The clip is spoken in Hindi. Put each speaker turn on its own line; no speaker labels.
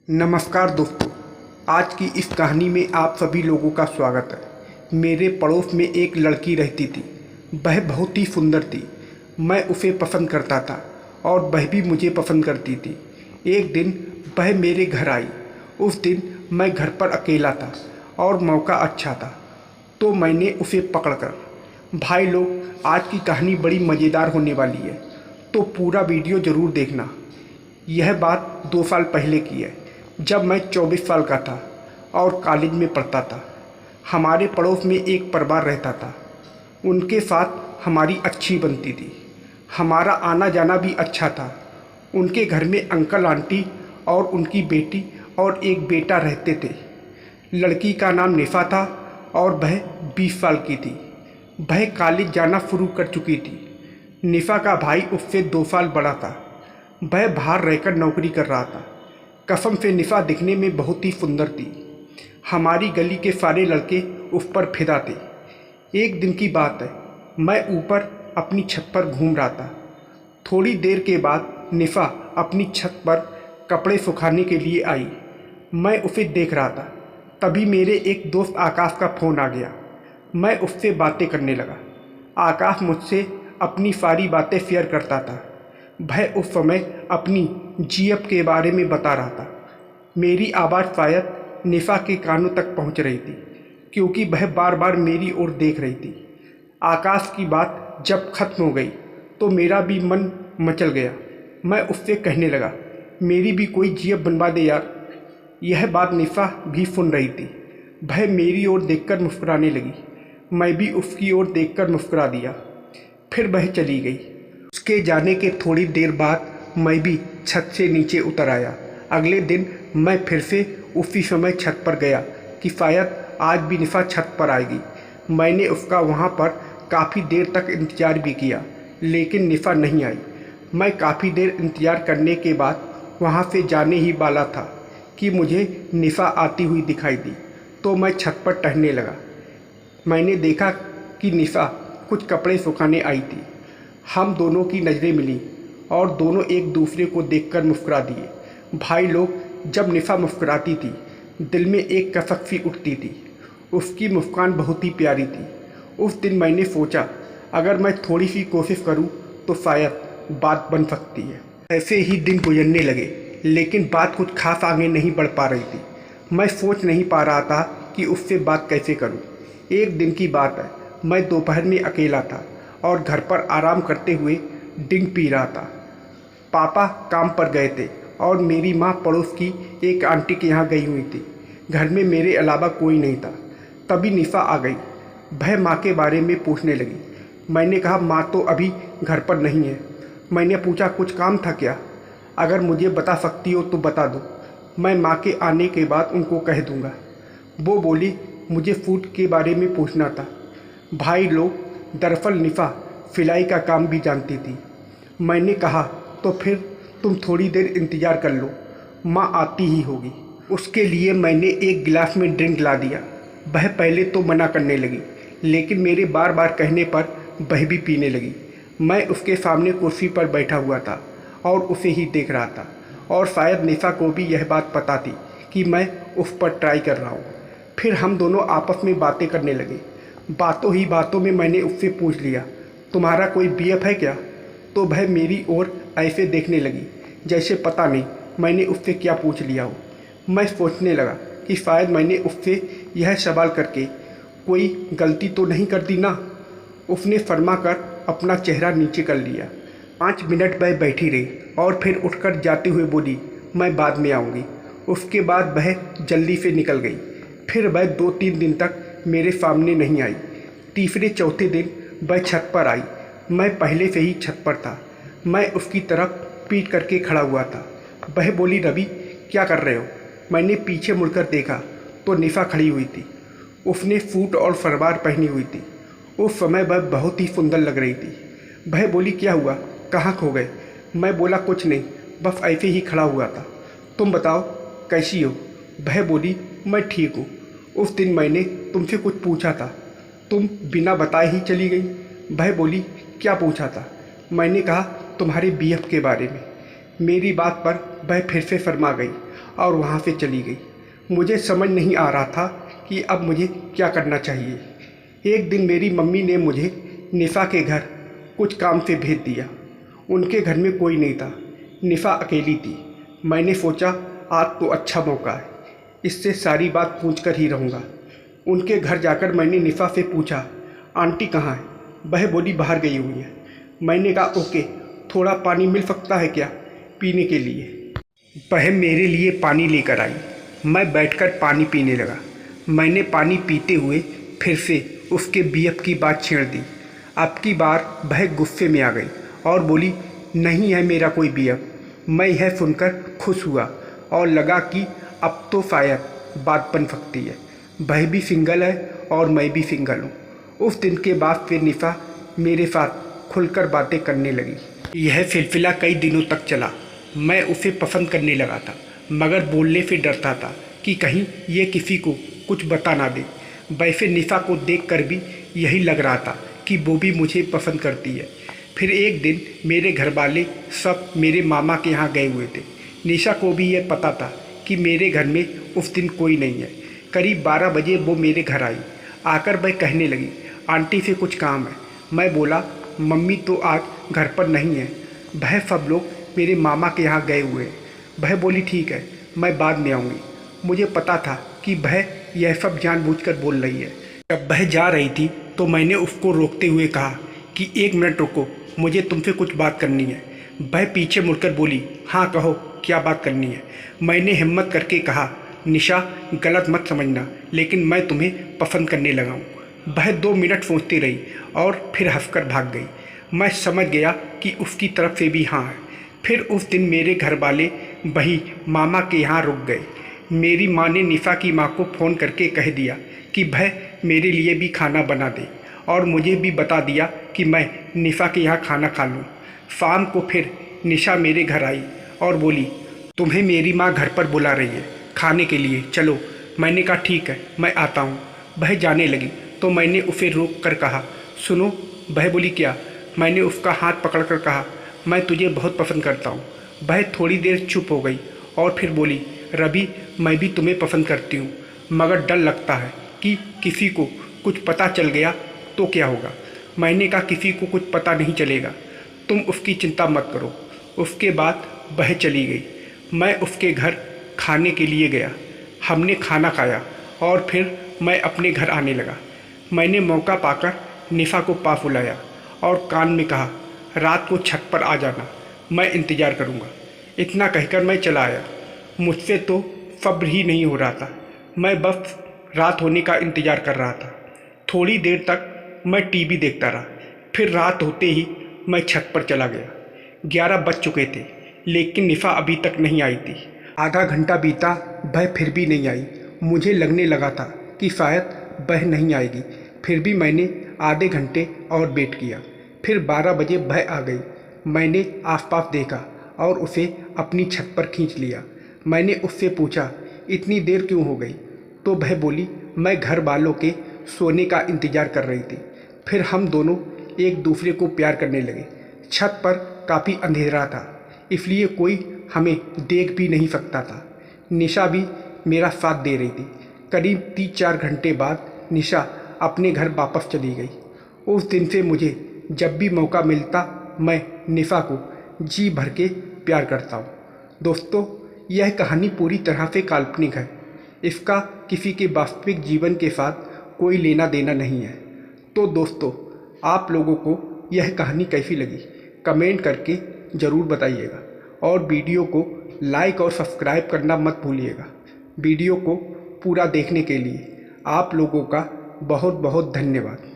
नमस्कार दोस्तों, आज की इस कहानी में आप सभी लोगों का स्वागत है। मेरे पड़ोस में एक लड़की रहती थी। वह बहुत ही सुंदर थी। मैं उसे पसंद करता था और वह भी मुझे पसंद करती थी। एक दिन वह मेरे घर आई। उस दिन मैं घर पर अकेला था और मौका अच्छा था, तो मैंने उसे पकड़कर। भाई लोग, आज की कहानी बड़ी मज़ेदार होने वाली है, तो पूरा वीडियो ज़रूर देखना। यह बात 2 साल पहले की है, जब मैं 24 साल का था और कॉलेज में पढ़ता था। हमारे पड़ोस में एक परिवार रहता था। उनके साथ हमारी अच्छी बनती थी। हमारा आना जाना भी अच्छा था। उनके घर में अंकल आंटी और उनकी बेटी और एक बेटा रहते थे। लड़की का नाम निफा था और वह 20 साल की थी। वह कॉलेज जाना शुरू कर चुकी थी। निफा का भाई उससे 2 साल बड़ा था। वह बाहर रहकर नौकरी कर रहा था। कसम से निफा दिखने में बहुत ही सुंदर थी। हमारी गली के सारे लड़के उस पर फिदा थे। एक दिन की बात है, मैं ऊपर अपनी छत पर घूम रहा था। थोड़ी देर के बाद निफा अपनी छत पर कपड़े सुखाने के लिए आई। मैं उसे देख रहा था। तभी मेरे एक दोस्त आकाश का फ़ोन आ गया। मैं उससे बातें करने लगा। आकाश मुझसे अपनी सारी बातें शेयर करता था। वह उस समय अपनी जीएफ के बारे में बता रहा था। मेरी आवाज़ शायद निफा के कानों तक पहुंच रही थी, क्योंकि वह बार बार मेरी ओर देख रही थी। आकाश की बात जब खत्म हो गई तो मेरा भी मन मचल गया। मैं उससे कहने लगा, मेरी भी कोई जीएफ बनवा दे यार। यह बात निफा भी सुन रही थी। वह मेरी ओर देखकर मुस्कुराने लगी। मैं भी उसकी ओर देखकर मुस्कुरा दिया। फिर वह चली गई। उसके जाने के थोड़ी देर बाद मैं भी छत से नीचे उतर आया। अगले दिन मैं फिर से उसी समय छत पर गया कि शायद आज भी निफा छत पर आएगी। मैंने उसका वहाँ पर काफ़ी देर तक इंतज़ार भी किया, लेकिन निफा नहीं आई। मैं काफ़ी देर इंतज़ार करने के बाद वहाँ से जाने ही वाला था कि मुझे निफा आती हुई दिखाई दी, तो मैं छत पर टहलने लगा। मैंने देखा कि निफा कुछ कपड़े सुखाने आई थी। हम दोनों की नज़रें मिलीं और दोनों एक दूसरे को देखकर मुस्कुरा दिए। भाई लोग, जब निफा मुस्कुराती थी, दिल में एक कसक सी उठती थी। उसकी मुस्कान बहुत ही प्यारी थी। उस दिन मैंने सोचा, अगर मैं थोड़ी सी कोशिश करूं तो शायद बात बन सकती है। ऐसे ही दिन गुजरने लगे, लेकिन बात कुछ खास आगे नहीं बढ़ पा रही थी। मैं सोच नहीं पा रहा था कि उससे बात कैसे करूं। एक दिन की बात है, मैं दोपहर में अकेला था और घर पर आराम करते हुए ड्रिंक पी रहा था। पापा काम पर गए थे और मेरी माँ पड़ोस की एक आंटी के यहाँ गई हुई थी। घर में मेरे अलावा कोई नहीं था। तभी निफा आ गई। वह माँ के बारे में पूछने लगी। मैंने कहा, माँ तो अभी घर पर नहीं है। मैंने पूछा, कुछ काम था क्या? अगर मुझे बता सकती हो तो बता दो, मैं माँ के आने के बाद उनको कह दूँगा। वो बोली, मुझे फूड के बारे में पूछना था। भाई लोग, दरअसल निफा सिलाई का काम भी जानती थी। मैंने कहा, तो फिर तुम थोड़ी देर इंतज़ार कर लो, माँ आती ही होगी। उसके लिए मैंने एक गिलास में ड्रिंक ला दिया। वह पहले तो मना करने लगी, लेकिन मेरे बार बार कहने पर वह भी पीने लगी। मैं उसके सामने कुर्सी पर बैठा हुआ था और उसे ही देख रहा था, और शायद निफा को भी यह बात पता थी कि मैं उस पर ट्राई कर रहा हूँ। फिर हम दोनों आपस में बातें करने लगे। बातों ही बातों में मैंने उससे पूछ लिया, तुम्हारा कोई बीएफ है क्या? तो वह मेरी ओर ऐसे देखने लगी जैसे पता नहीं मैंने उससे क्या पूछ लिया हो। मैं सोचने लगा कि शायद मैंने उससे यह सवाल करके कोई गलती तो नहीं कर दी ना। उसने फरमा कर अपना चेहरा नीचे कर लिया। 5 मिनट वह बैठी रही और फिर उठकर जाते हुए बोली, मैं बाद में आऊँगी। उसके बाद वह जल्दी से निकल गई। फिर वह 2-3 दिन तक मेरे सामने नहीं आई। तीसरे चौथे दिन वह छत पर आई। मैं पहले से ही छत पर था। मैं उसकी तरफ पीठ करके खड़ा हुआ था। वह बोली, रवि क्या कर रहे हो? मैंने पीछे मुड़कर देखा तो निफा खड़ी हुई थी। उसने सूट और सलवार पहनी हुई थी। उस समय वह बहुत ही सुंदर लग रही थी। वह बोली, क्या हुआ, कहाँ खो गए? मैं बोला, कुछ नहीं, बस ऐसे ही खड़ा हुआ था। तुम बताओ कैसी हो? वह बोली, मैं ठीक हूँ। उस दिन मैंने तुमसे कुछ पूछा था, तुम बिना बताए ही चली गई। वह बोली, क्या पूछा था? मैंने कहा, तुम्हारे बीएफ के बारे में। मेरी बात पर वह फिर से शर्मा गई और वहाँ से चली गई। मुझे समझ नहीं आ रहा था कि अब मुझे क्या करना चाहिए। एक दिन मेरी मम्मी ने मुझे निशा के घर कुछ काम से भेज दिया। उनके घर में कोई नहीं था, निशा अकेली थी। मैंने सोचा आज तो अच्छा मौका है, इससे सारी बात पूछ कर ही रहूँगा। उनके घर जाकर मैंने निशा से पूछा, आंटी कहाँ है? वह बोली बाहर गई हुई है। मैंने कहा ओके, थोड़ा पानी मिल सकता है क्या पीने के लिए? वह मेरे लिए पानी लेकर आई। मैं बैठकर पानी पीने लगा। मैंने पानी पीते हुए फिर से उसके बीएफ की बात छेड़ दी। अब की बार वह गुस्से में आ गई और बोली, नहीं है मेरा कोई बीएफ। मैं यह सुनकर खुश हुआ और लगा कि अब तो शायद बात बन सकती है। वह भी सिंगल है और मैं भी सिंगल हूँ। उस दिन के बाद फिर निशा मेरे साथ खुलकर बातें करने लगी। यह सिलसिला कई दिनों तक चला। मैं उसे पसंद करने लगा था, मगर बोलने से डरता था कि कहीं ये किसी को कुछ बता ना दे। वैसे निशा को देखकर भी यही लग रहा था कि वो भी मुझे पसंद करती है। फिर एक दिन मेरे घर वाले सब मेरे मामा के यहाँ गए हुए थे। निशा को भी यह पता था कि मेरे घर में उस दिन कोई नहीं है। करीब 12 बजे वो मेरे घर आई। आकर वह कहने लगी, आंटी से कुछ काम है। मैं बोला, मम्मी तो आज घर पर नहीं है, वह सब लोग मेरे मामा के यहाँ गए हुए हैं। वह बोली ठीक है, मैं बाद में आऊँगी। मुझे पता था कि वह यह सब जानबूझकर बोल रही है। जब वह जा रही थी तो मैंने उसको रोकते हुए कहा कि 1 मिनट रुको, मुझे तुमसे कुछ बात करनी है। वह पीछे मुड़कर बोली, हाँ कहो, क्या बात करनी है? मैंने हिम्मत करके कहा, निशा गलत मत समझना, लेकिन मैं तुम्हें पसंद करने लगा हूँ। वह 2 मिनट सोचती रही और फिर हंसकर भाग गई। मैं समझ गया कि उसकी तरफ से भी हाँ है। फिर उस दिन मेरे घर वाले वही मामा के यहाँ रुक गए। मेरी माँ ने निशा की माँ को फ़ोन करके कह दिया कि वह मेरे लिए भी खाना बना दे और मुझे भी बता दिया कि मैं निशा के यहाँ खाना खा लूँ। शाम को फिर निशा मेरे घर आई और बोली, तुम्हें मेरी माँ घर पर बुला रही है खाने के लिए, चलो। मैंने कहा ठीक है, मैं आता हूँ। वह जाने लगी तो मैंने उसे रोक कर कहा, सुनो। वह बोली क्या? मैंने उसका हाथ पकड़कर कहा, मैं तुझे बहुत पसंद करता हूँ। वह थोड़ी देर चुप हो गई और फिर बोली, रवि मैं भी तुम्हें पसंद करती हूँ, मगर डर लगता है कि किसी को कुछ पता चल गया तो क्या होगा। मैंने कहा किसी को कुछ पता नहीं चलेगा, तुम उसकी चिंता मत करो। उसके बाद वह चली गई। मैं उसके घर खाने के लिए गया। हमने खाना खाया और फिर मैं अपने घर आने लगा। मैंने मौका पाकर निशा को पास बुलाया और कान में कहा, रात को छत पर आ जाना, मैं इंतज़ार करूँगा। इतना कहकर मैं चला आया। मुझसे तो सब्र ही नहीं हो रहा था। मैं बस रात होने का इंतज़ार कर रहा था। थोड़ी देर तक मैं टीवी देखता रहा। फिर रात होते ही मैं छत पर चला गया। 11 बज चुके थे, लेकिन निशा अभी तक नहीं आई थी। आधा घंटा बीता, वह फिर भी नहीं आई। मुझे लगने लगा था कि शायद वह नहीं आएगी। फिर भी मैंने आधे घंटे और वेट किया। फिर 12 बजे वह आ गई। मैंने आसपास देखा और उसे अपनी छत पर खींच लिया। मैंने उससे पूछा, इतनी देर क्यों हो गई? तो वह बोली, मैं घर वालों के सोने का इंतज़ार कर रही थी। फिर हम दोनों एक दूसरे को प्यार करने लगे। छत पर काफ़ी अंधेरा था, इसलिए कोई हमें देख भी नहीं सकता था। निशा भी मेरा साथ दे रही थी। करीब 3-4 घंटे बाद निशा अपने घर वापस चली गई। उस दिन से मुझे जब भी मौका मिलता मैं निशा को जी भर के प्यार करता हूँ। दोस्तों, यह कहानी पूरी तरह से काल्पनिक है। इसका किसी के वास्तविक जीवन के साथ कोई लेना देना नहीं है। तो दोस्तों, आप लोगों को यह कहानी कैसी लगी कमेंट करके ज़रूर बताइएगा और वीडियो को लाइक और सब्सक्राइब करना मत भूलिएगा। वीडियो को पूरा देखने के लिए आप लोगों का बहुत बहुत धन्यवाद।